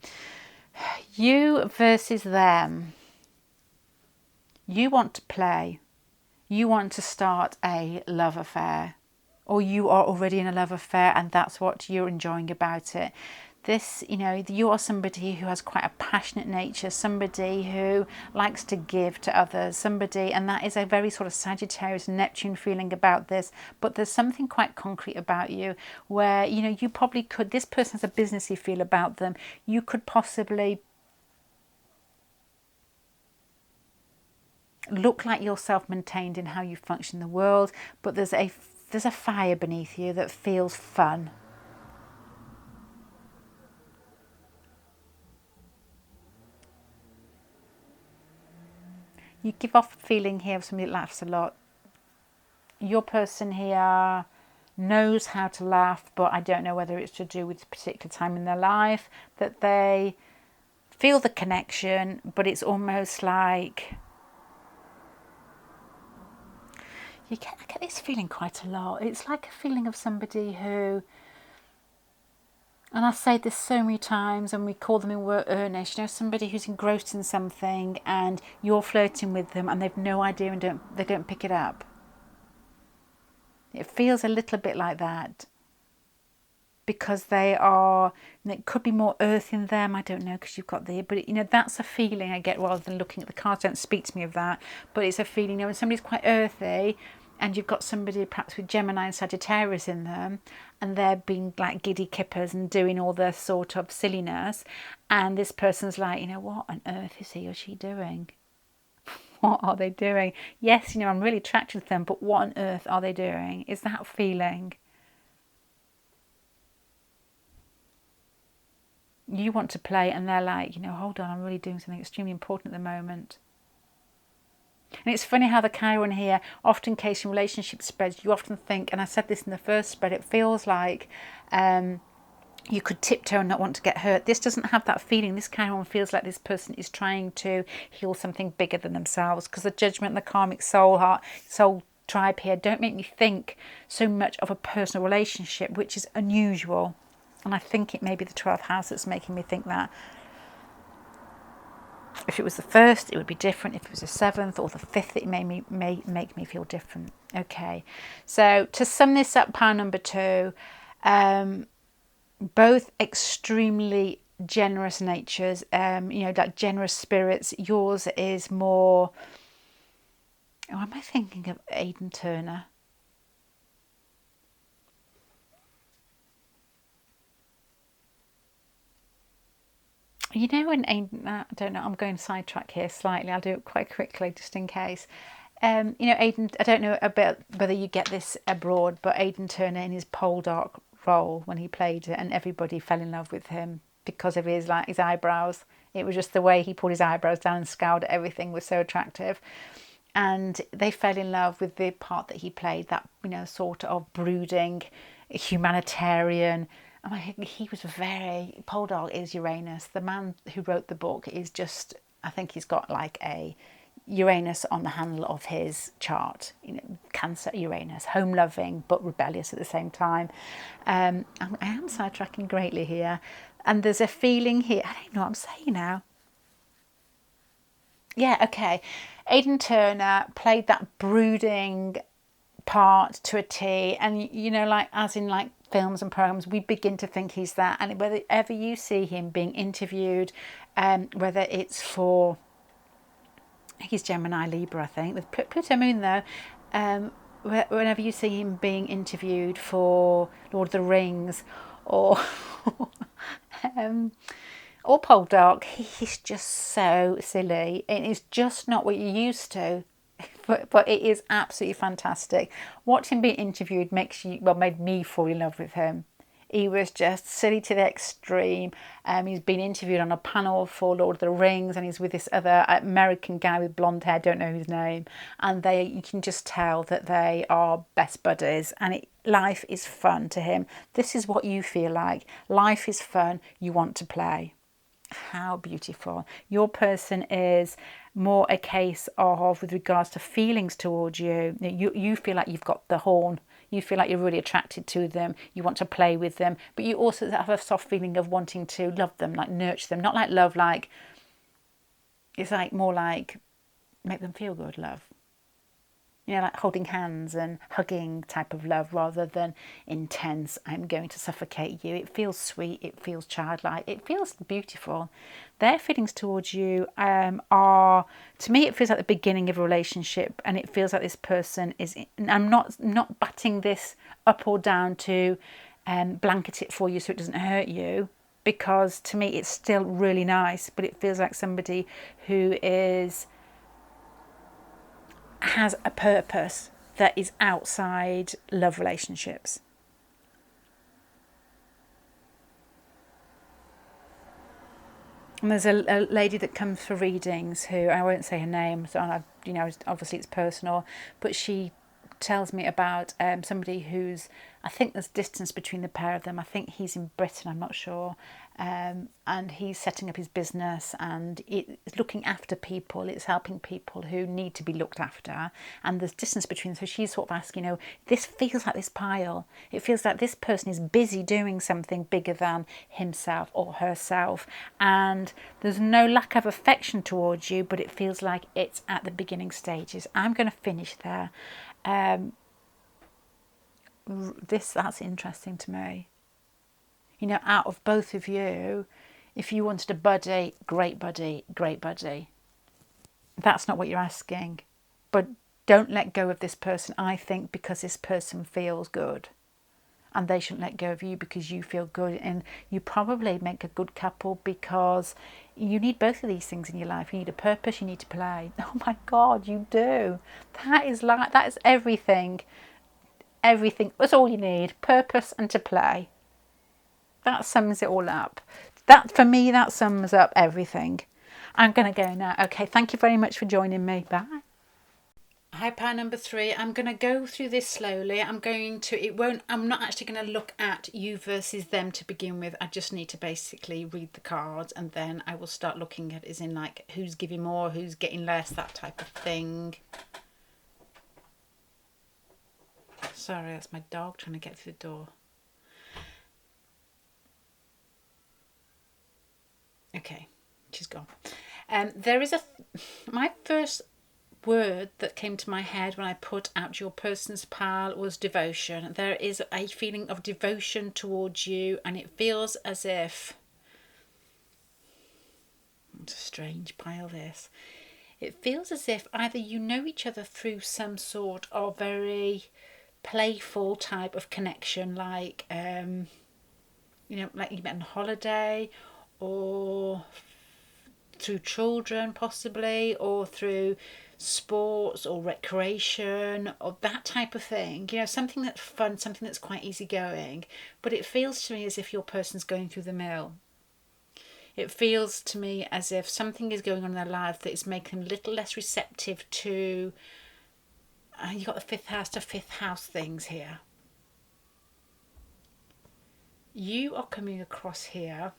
you versus them. You want to play. You want to start a love affair, or you are already in a love affair and that's what you're enjoying about it. This, you know, you are somebody who has quite a passionate nature, somebody who likes to give to others, somebody, and that is a very sort of Sagittarius Neptune feeling about this. But there's something quite concrete about you where, you know, you probably could, this person has a businessy feel about them. You could possibly look like you're self-maintained in how you function in the world, but there's a fire beneath you that feels fun. You give off a feeling here of somebody that laughs a lot. Your person here knows how to laugh, but I don't know whether it's to do with a particular time in their life that they feel the connection, but it's almost like I get this feeling quite a lot. It's like a feeling of somebody who, and I say this so many times and we call them in work earnest, you know, somebody who's engrossed in something and you're flirting with them and they've no idea and they don't pick it up. It feels a little bit like that because they are, and it could be more earth in them, I don't know, because you've got the, but you know, that's a feeling I get rather than looking at the cards. Don't speak to me of that, but it's a feeling, you know, when somebody's quite earthy and you've got somebody perhaps with Gemini and Sagittarius in them and they're being like giddy kippers and doing all the sort of silliness, and this person's like, you know, what on earth is he or she doing? What are they doing? Yes, you know, I'm really attracted to them, but what on earth are they doing? Is that feeling? You want to play and they're like, you know, hold on, I'm really doing something extremely important at the moment. And it's funny how the Chiron here, often in case in relationship spreads, you often think, and I said this in the first spread, it feels like you could tiptoe and not want to get hurt. This doesn't have that feeling. This Chiron feels like this person is trying to heal something bigger than themselves, because the judgment, the karmic soul tribe here don't make me think so much of a personal relationship, which is unusual. And I think it may be the 12th house that's making me think that. If it was the first, it would be different. If it was the 7th or the 5th, it may make me feel different. Okay, so to sum this up, pile number 2, both extremely generous natures, you know, like generous spirits. Yours is more, oh, am I thinking of Aidan Turner? You know, when I don't know, I'm going sidetrack here slightly. I'll do it quite quickly just in case. You know, Aidan, I don't know about whether you get this abroad, but Aidan Turner in his Poldark role when he played it, and everybody fell in love with him because of his eyebrows. It was just the way he put his eyebrows down and scowled at everything was so attractive. And they fell in love with the part that he played, that, you know, sort of brooding humanitarian. He was very, Poldark is Uranus. The man who wrote the book is just, I think he's got like a Uranus on the handle of his chart. You know, Cancer Uranus, home loving but rebellious at the same time. I am sidetracking greatly here. And there's a feeling here, I don't know what I'm saying now. Yeah, okay. Aidan Turner played that brooding part to a T, and you know, like as in like films and programs, we begin to think he's that. And whenever you see him being interviewed, whether it's for, he's Gemini Libra, I think, with Pluto Moon though, whenever you see him being interviewed for Lord of the Rings or or Poldark, he's just so silly. It is just not what you're used to. But it is absolutely fantastic. Watching him being interviewed made me fall in love with him. He was just silly to the extreme. He's been interviewed on a panel for Lord of the Rings, and he's with this other American guy with blonde hair, don't know his name. And you can just tell that they are best buddies, and life is fun to him. This is what you feel like. Life is fun. You want to play. How beautiful. Your person is more a case of, with regards to feelings towards you feel like you've got the horn. You feel like you're really attracted to them. You want to play with them, but you also have a soft feeling of wanting to love them, like nurture them. Not like love, like it's like more like make them feel good love. You know, like holding hands and hugging type of love, rather than intense, I'm going to suffocate you. It feels sweet, it feels childlike, it feels beautiful. Their feelings towards you are, to me, it feels like the beginning of a relationship, and it feels like this person is, I'm not batting this up or down to blanket it for you so it doesn't hurt you, because to me it's still really nice, but it feels like somebody who has a purpose that is outside love relationships. And there's a lady that comes for readings who, I won't say her name, so obviously it's personal, but she tells me about somebody who's, I think there's distance between the pair of them. I think he's in Britain, I'm not sure. And he's setting up his business, and it's looking after people. It's helping people who need to be looked after. And there's distance between them. So she's sort of asking, this feels like this pile. It feels like this person is busy doing something bigger than himself or herself. And there's no lack of affection towards you, but it feels like it's at the beginning stages. I'm going to finish there. That's interesting to me. Out of both of you, if you wanted a buddy, great buddy, great buddy. That's not what you're asking. But don't let go of this person, I think, because this person feels good. And they shouldn't let go of you because you feel good. And you probably make a good couple because you need both of these things in your life. You need a purpose, you need to play. Oh my God, you do. That is everything. Everything. That's all you need. Purpose and to play. That sums it all up. For me, that sums up everything. I'm going to go now. Okay, thank you very much for joining me. Bye. Hi, pile number 3. I'm going to go through this slowly. I'm not actually going to look at you versus them to begin with. I just need to basically read the cards, and then I will start looking at as in like who's giving more, who's getting less, that type of thing. Sorry, that's my dog trying to get through the door. Okay, she's gone. My first word that came to my head when I put out your person's pile was devotion. There is a feeling of devotion towards you, and it feels as if, it's a strange pile this, it feels as if either you know each other through some sort of very playful type of connection, like like you met on holiday, or through children possibly, or through sports or recreation or that type of thing, something that's fun, something that's quite easygoing. But it feels to me as if your person's going through the mill. It feels to me as if something is going on in their life that is making them a little less receptive to you got the fifth house to fifth house things here. You are coming across here,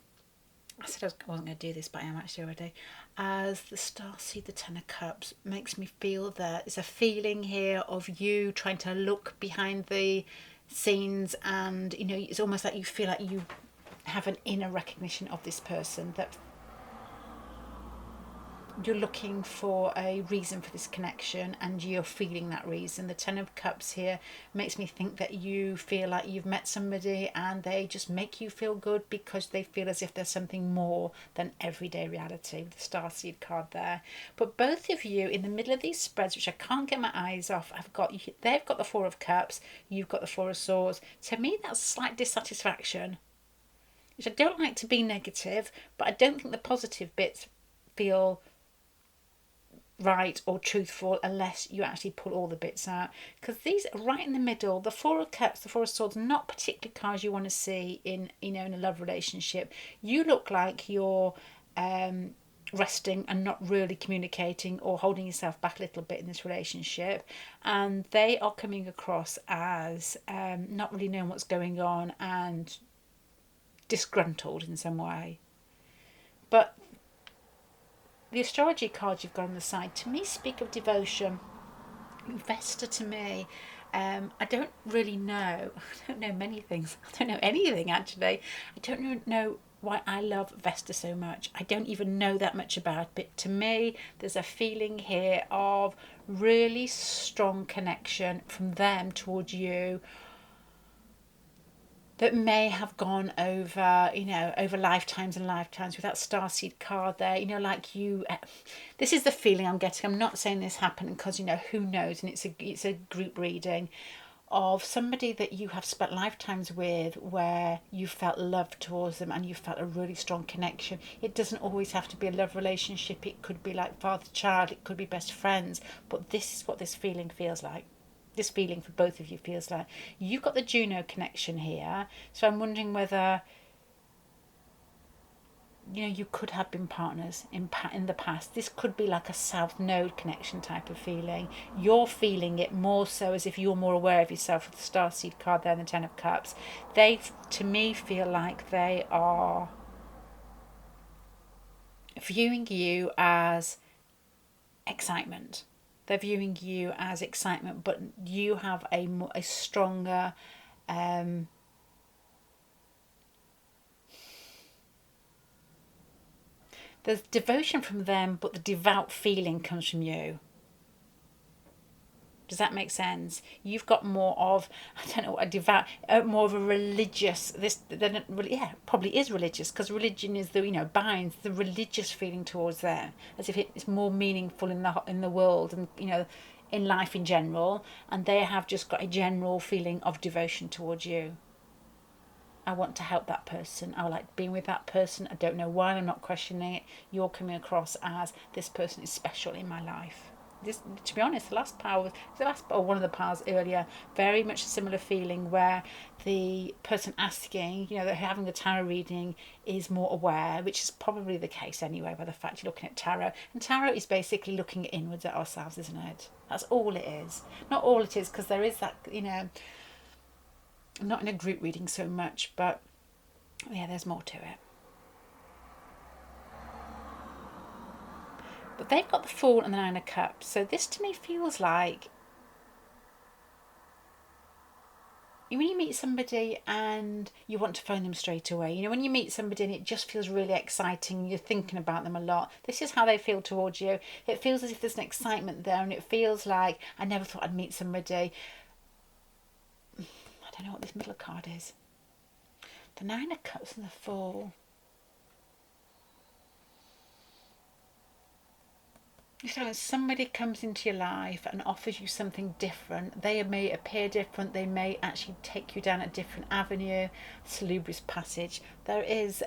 I said I wasn't going to do this, but I am actually already, as the Starseed, the Ten of Cups, makes me feel that there's a feeling here of you trying to look behind the scenes, and it's almost like you feel like you have an inner recognition of this person, that you're looking for a reason for this connection, and you're feeling that reason. The Ten of Cups here makes me think that you feel like you've met somebody and they just make you feel good because they feel as if there's something more than everyday reality, with the Starseed card there. But both of you in the middle of these spreads, which I can't get my eyes off, they've got the Four of Cups, you've got the Four of Swords. To me, that's slight dissatisfaction, which I don't like to be negative, but I don't think the positive bits feel right or truthful unless you actually pull all the bits out, because these are right in the middle. The Four of Cups, the Four of Swords, not particularly cards you want to see in in a love relationship. You look like you're resting and not really communicating, or holding yourself back a little bit in this relationship, and they are coming across as not really knowing what's going on and disgruntled in some way. But the astrology cards you've got on the side, to me, speak of devotion. Vesta, to me, I don't really know. I don't know many things. I don't know anything, actually. I don't know why I love Vesta so much. I don't even know that much about it, but to me, there's a feeling here of really strong connection from them towards you that may have gone over, over lifetimes and lifetimes. With that starseed card there, like you, this is the feeling I'm getting. I'm not saying this happened because, who knows, and it's a group reading of somebody that you have spent lifetimes with, where you felt love towards them and you felt a really strong connection. It doesn't always have to be a love relationship. It could be like father-child, it could be best friends, but this is what this feeling feels like. This feeling for both of you feels like. You've got the Juno connection here, so I'm wondering whether you could have been partners in the past. This could be like a South Node connection type of feeling. You're feeling it more so as if you're more aware of yourself with the Starseed card there and the Ten of Cups. They, to me, feel like they are viewing you as excitement. They're viewing you as excitement, but you have a stronger there's devotion from them, but the devout feeling comes from you. Does that make sense? You've got more of, I don't know, a devout, more of a religious. Probably is religious, because religion is the binds the religious feeling towards them, as if it's more meaningful in the world and in life in general, and they have just got a general feeling of devotion towards you. I want to help that person. I like being with that person. I don't know why. I'm not questioning it. You're coming across as this person is special in my life. This, to be honest, one of the powers earlier, very much a similar feeling where the person asking, they're having the tarot reading, is more aware, which is probably the case anyway by the fact you're looking at tarot. And tarot is basically looking inwards at ourselves, isn't it? That's all it is. Not all it is, because there is that, not in a group reading so much, but yeah, there's more to it. But they've got the Fool and the Nine of Cups, so this to me feels like when you meet somebody and you want to phone them straight away. When you meet somebody and it just feels really exciting, you're thinking about them a lot. This is how they feel towards you. It feels as if there's an excitement there, and it feels like, I never thought I'd meet somebody. I don't know what this middle card is. The Nine of Cups and the Fool. So when somebody comes into your life and offers you something different, they may appear different, they may actually take you down a different avenue. Salubrious Passage. There is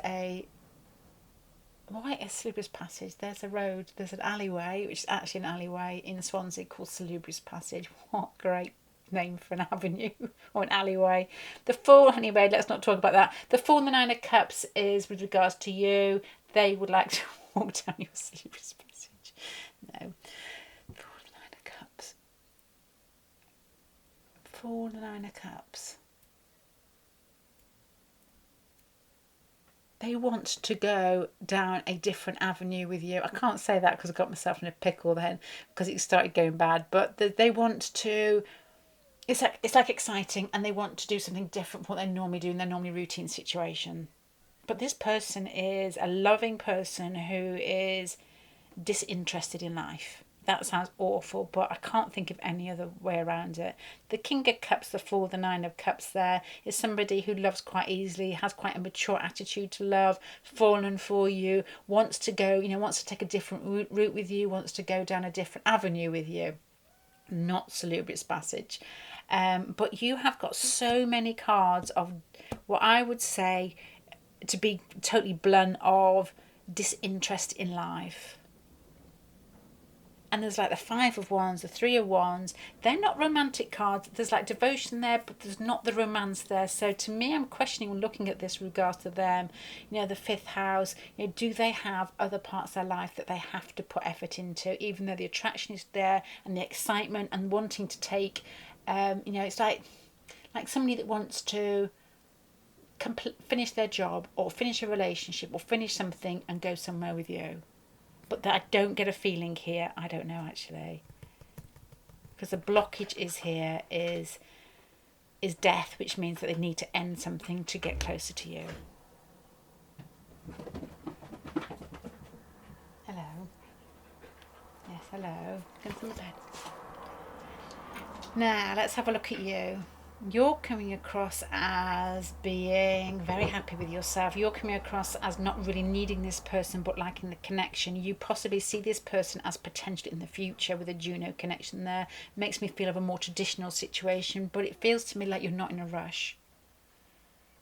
why a Salubrious Passage? There's a road, there's an alleyway, which is actually an alleyway in Swansea called Salubrious Passage. What great name for an avenue or an alleyway. The Fool, anyway, let's not talk about that. The Fool and the Nine of Cups is with regards to you. They would like to walk down your Salubrious Passage. No. Fool and the Nine of Cups. Fool and the Nine of Cups. They want to go down a different avenue with you. I can't say that because I got myself in a pickle then, because it started going bad. But they want to. It's like exciting, and they want to do something different from what they normally do in their normally routine situation. But this person is a loving person who is disinterested in life. That sounds awful, but I can't think of any other way around it. The King of Cups, the Fool, the Nine of Cups there is somebody who loves quite easily, has quite a mature attitude to love, fallen for you, wants to go, wants to take a different route with you, wants to go down a different avenue with you. Not Salubrious Passage. But you have got so many cards of what I would say, to be totally blunt, of disinterest in life. And there's like the Five of Wands, the Three of Wands. They're not romantic cards. There's like devotion there, but there's not the romance there. So to me, I'm questioning when looking at this with regards to them. The fifth house. Do they have other parts of their life that they have to put effort into, even though the attraction is there and the excitement and wanting to take. It's like somebody that wants to finish their job or finish a relationship or finish something and go somewhere with you. But that I don't get a feeling here. I don't know, actually. Because the blockage is here is death, which means that they need to end something to get closer to you. Hello. Get on the bed. Now, let's have a look at you. You're coming across as being very happy with yourself. You're coming across as not really needing this person but liking the connection. You possibly see this person as potential in the future with a Juno connection there. Makes me feel of a more traditional situation, but it feels to me like you're not in a rush.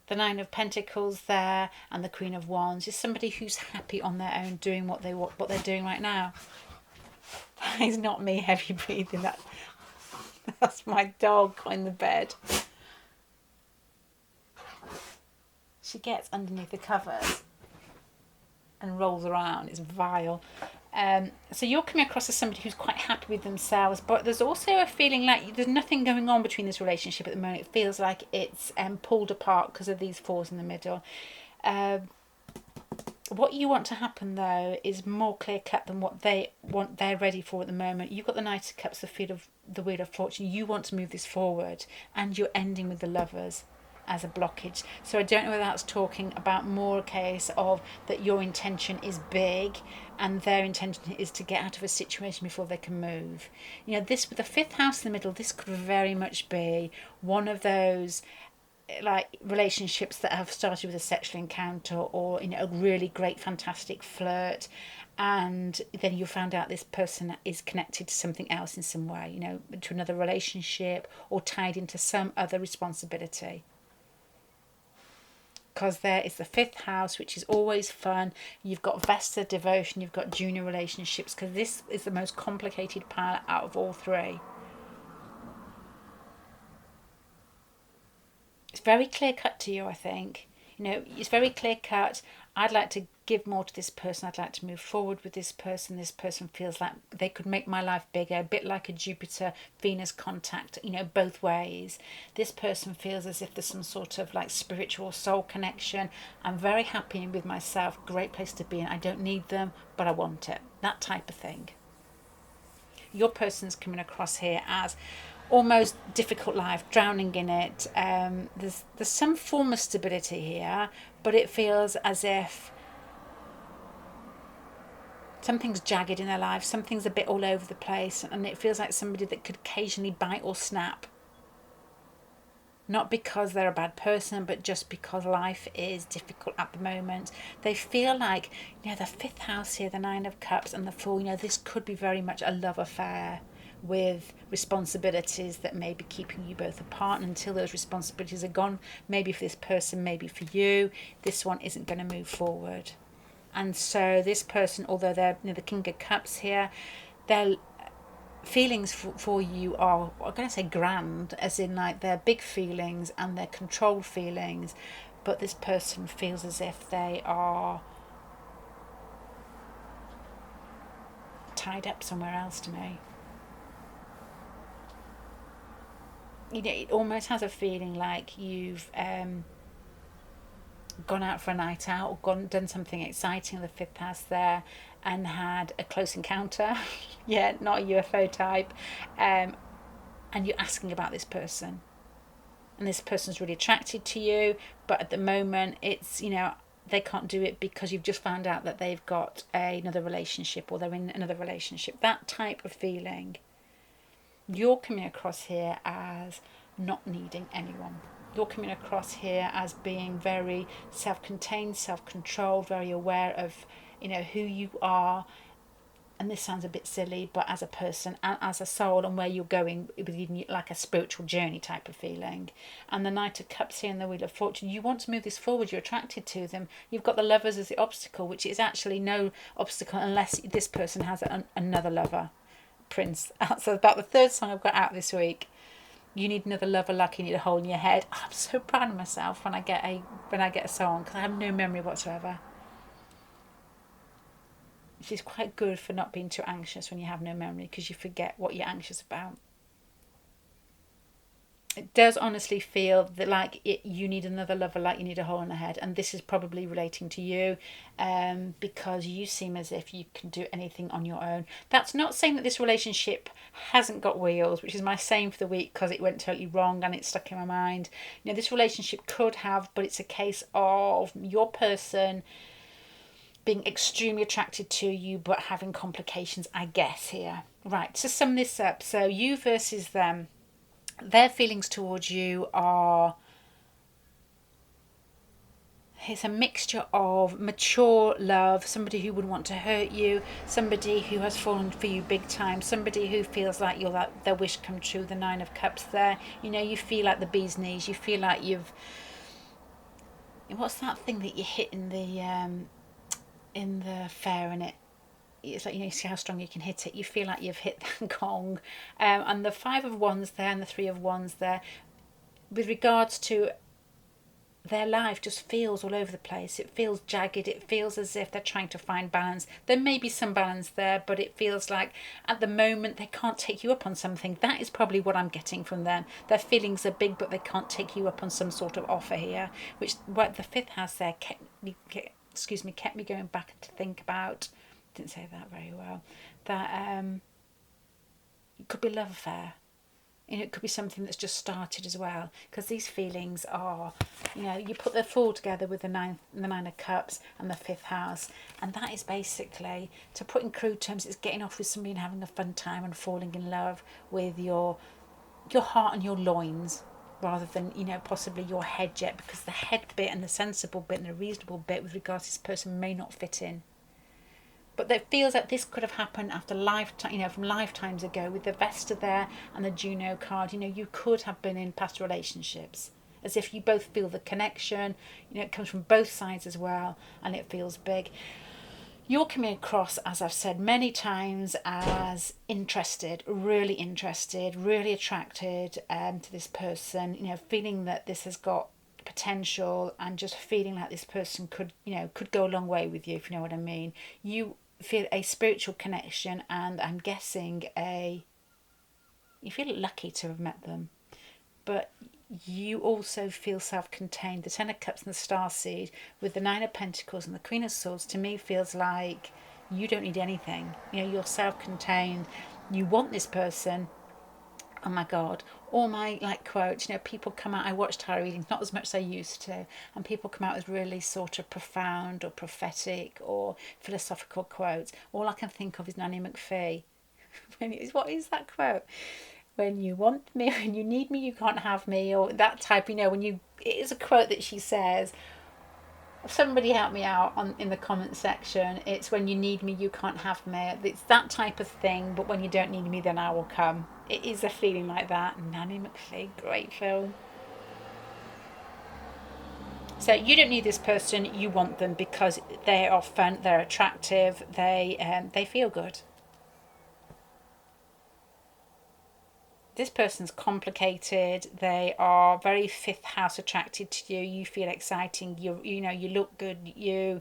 The Nine of Pentacles there and the Queen of Wands is somebody who's happy on their own doing what they're doing right now. It's not me heavy breathing. That's my dog in the bed. She gets underneath the covers and rolls around. It's vile. So you're coming across as somebody who's quite happy with themselves, but there's also a feeling like there's nothing going on between this relationship at the moment. It feels like it's pulled apart because of these fours in the middle. What you want to happen though is more clear cut than what they're ready for at the moment. You've got the Knight of Cups, the Wheel of Fortune. You want to move this forward, and you're ending with the Lovers as a blockage. So I don't know whether that's talking about more a case of that your intention is big and their intention is to get out of a situation before they can move. You know, this with the 5th house in the middle, this could very much be one of those like relationships that have started with a sexual encounter or, you know, a really great fantastic flirt, and then you found out this person is connected to something else in some way, you know, to another relationship or tied into some other responsibility. Because there is the 5th house, which is always fun. You've got Vesta, devotion, you've got junior relationships, because this is the most complicated palette out of all three. It's very clear cut to you, I think. You know, it's very clear cut. I'd like to give more to this person. I'd like to move forward with this person. This person feels like they could make my life bigger, a bit like a Jupiter-Venus contact, you know, both ways. This person feels as if there's some sort of like spiritual soul connection. I'm very happy with myself. Great place to be in. I don't need them, but I want it. That type of thing. Your person's coming across here as almost difficult life, drowning in it. There's some form of stability here, but it feels as if something's jagged in their life, something's a bit all over the place, and it feels like somebody that could occasionally bite or snap. Not because they're a bad person, but just because life is difficult at the moment. They feel like, you know, the 5th house here, the 9 of Cups and the Fool, you know, this could be very much a love affair with responsibilities that may be keeping you both apart, and until those responsibilities are gone, maybe for this person, maybe for you, this one isn't going to move forward. And so this person, although they're, you know, the King of Cups here, their feelings for you are, I'm going to say grand, as in like they're big feelings and they're controlled feelings, but this person feels as if they are tied up somewhere else to me. You know, it almost has a feeling like you've gone out for a night out or done something exciting in the 5th house there and had a close encounter. Yeah, not a UFO type. And you're asking about this person. And this person's really attracted to you, but at the moment it's, you know, they can't do it because you've just found out that they've got another relationship or they're in another relationship. That type of feeling. You're coming across here as not needing anyone. You're coming across here as being very self-contained, self-controlled, very aware of, you know, who you are. And this sounds a bit silly, but as a person and as a soul and where you're going, within like a spiritual journey type of feeling. And the Knight of Cups here and the Wheel of Fortune, you want to move this forward, you're attracted to them. You've got the Lovers as the obstacle, which is actually no obstacle unless this person has another lover. Prince. So about the 3rd song I've got out this week. You need another lover like you need a hole in your head. I'm so proud of myself when I get a song, because I have no memory whatsoever. Which is quite good for not being too anxious when you have no memory, because you forget what you're anxious about. It does honestly feel that like you need another lover like you need a hole in the head, and this is probably relating to you, because you seem as if you can do anything on your own. That's not saying that this relationship hasn't got wheels, which is my saying for the week because it went totally wrong and it's stuck in my mind. You know, this relationship could have, but it's a case of your person being extremely attracted to you but having complications, I guess, here. Right, to sum this up, so you versus them, their feelings towards you are, it's a mixture of mature love, somebody who wouldn't want to hurt you, somebody who has fallen for you big time, somebody who feels like you're that their wish come true, the Nine of Cups there. You know, you feel like the bee's knees, you feel like you've, what's that thing that you hit in the fair, and it's like, you see how strong you can hit it, you feel like you've hit that gong. And the Five of Wands there and the Three of Wands there, with regards to their life, just feels all over the place. It feels jagged. It feels as if they're trying to find balance. There may be some balance there, but it feels like at the moment they can't take you up on something. That is probably what I'm getting from them. Their feelings are big, but they can't take you up on some sort of offer here, which what the fifth house there kept me going back to think about. Didn't say that very well. That it could be a love affair. It could be something that's just started as well, because these feelings are, you put the four together with the Nine of Cups and the fifth house, and that is basically, to put in crude terms, it's getting off with somebody and having a fun time and falling in love with your heart and your loins, rather than possibly your head yet, because the head bit and the sensible bit and the reasonable bit with regards to this person may not fit in. But it feels like this could have happened after lifetime, from lifetimes ago, with the Vesta there and the Juno card. You could have been in past relationships, as if you both feel the connection. It comes from both sides as well, and it feels big. You're coming across, as I've said many times, as interested, really attracted to this person. Feeling that this has got potential, and just feeling like this person could go a long way with you, if you know what I mean. You feel a spiritual connection, and I'm guessing you feel lucky to have met them, but you also feel self-contained. The Ten of Cups and the Starseed with the Nine of Pentacles and the Queen of Swords, to me, feels like you don't need anything. You're self-contained. You want this person. Oh my God, all my quotes, people come out, I watch tarot readings, not as much as I used to, and people come out with really sort of profound or prophetic or philosophical quotes. All I can think of is Nanny McPhee. What is that quote? When you want me, when you need me, you can't have me, or that type, it is a quote that she says. Somebody help me out in the comment section. It's when you need me, you can't have me. It's that type of thing, but when you don't need me, then I will come. It is a feeling like that. Nanny McPhee, great film. So you don't need this person, you want them because they are fun, they're attractive, they feel good. This person's complicated. They are very fifth house attracted to you. You feel exciting. You look good. You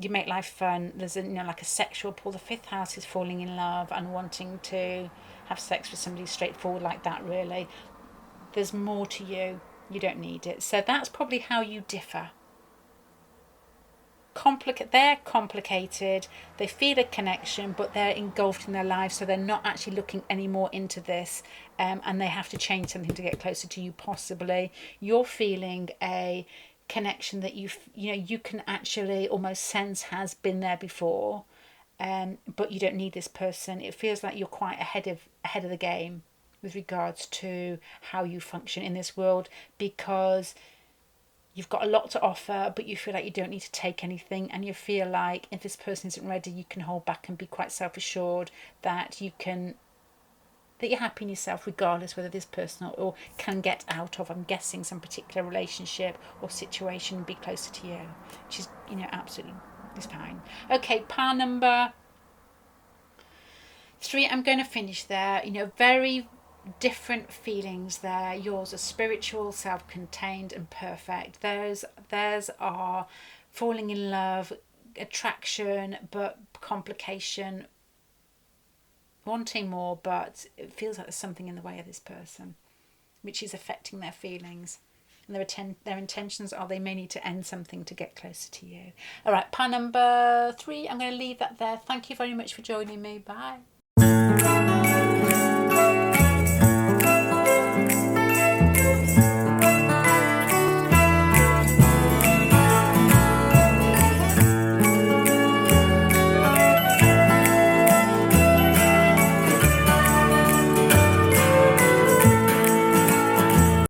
make life fun. There's like a sexual pull. The fifth house is falling in love and wanting to have sex with somebody straightforward like that. Really, there's more to you. You don't need it. So that's probably how you differ. They're complicated, they feel a connection, but they're engulfed in their lives, so they're not actually looking any more into this, and they have to change something to get closer to you, possibly. You're feeling a connection that you can actually almost sense has been there before, but you don't need this person. It feels like you're quite ahead of the game with regards to how you function in this world, because you've got a lot to offer, but you feel like you don't need to take anything, and you feel like if this person isn't ready, you can hold back and be quite self-assured that you're happy in yourself, regardless whether this person or can get out of, I'm guessing, some particular relationship or situation and be closer to you, which is absolutely is fine. Okay, pile number 3. I'm going to finish there. Very different feelings there. Yours are spiritual, self-contained and perfect. Theirs are falling in love, attraction, but complication, wanting more, but it feels like there's something in the way of this person which is affecting their feelings, and their intentions are they may need to end something to get closer to you. All right, pile number 3, I'm going to leave that there. Thank you very much for joining me. Bye.